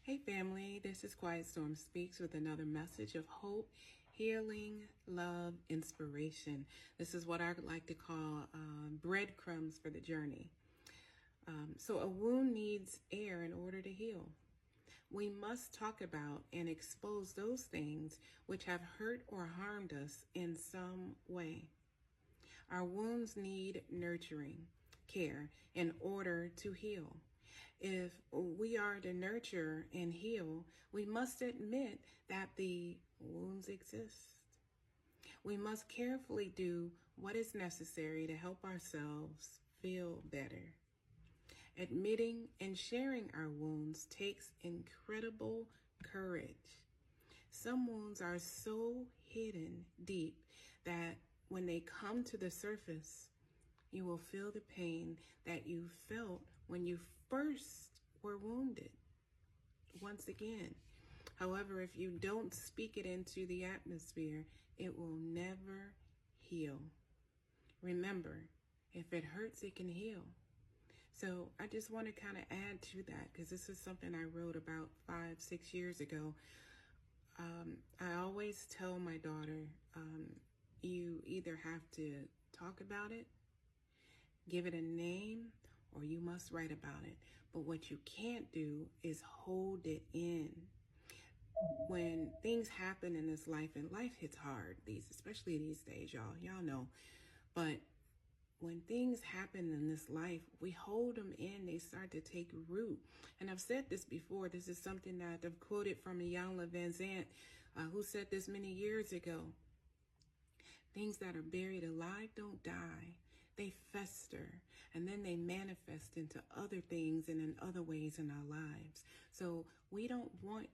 Hey family, this is Quiet Storm Speaks with another message of hope, healing, love, inspiration. This is what I like to call breadcrumbs for the journey. So a wound needs air in order to heal. We must talk about and expose those things which have hurt or harmed us in some way. Our wounds need nurturing, care in order to heal. If we are to nurture and heal, we must admit that the wounds exist. We must carefully do what is necessary to help ourselves feel better. Admitting and sharing our wounds takes incredible courage. Some wounds are so hidden deep that when they come to the surface, you will feel the pain that you felt when you first were wounded. Once again, however, if you don't speak it into the atmosphere, it will never heal. Remember, if it hurts, it can heal. So I just want to kind of add to that, because this is something I wrote about 5-6 years ago. I always tell my daughter, you either have to talk about it, give it a name, or you must write about it. But what you can't do is hold it in. When things happen in this life, and life hits hard, especially these days, y'all know. But when things happen in this life, we hold them in, they start to take root. And I've said this before, this is something that I've quoted from Iyanla Vanzant, who said this many years ago. Things that are buried alive don't die. They fester, and then they manifest into other things and in other ways in our lives. So we don't want,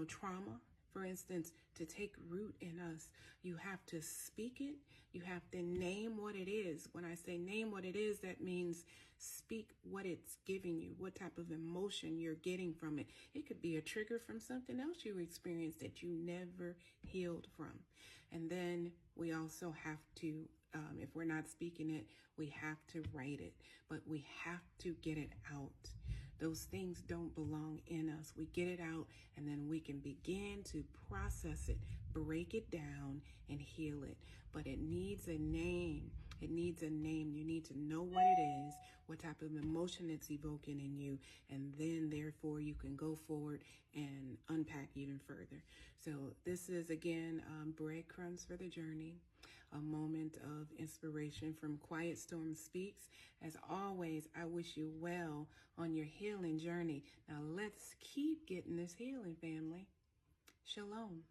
trauma, for instance, to take root in us. You have to speak it. You have to name what it is. When I say name what it is, that means speak what it's giving you, what type of emotion you're getting from it. It could be a trigger from something else you experienced that you never healed from. And then we also have to, if we're not speaking it, we have to write it, but we have to get it out. Those things don't belong in us. We get it out, and then we can begin to process it, break it down, and heal it. But it needs a name. It needs a name. You need to know what it is, what type of emotion it's evoking in you, and then therefore you can go forward and unpack even further. So this is, again, breadcrumbs for the journey, a moment of inspiration from Quiet Storm Speaks. As always, I wish you well on your healing journey. Now let's keep getting this healing, family. Shalom.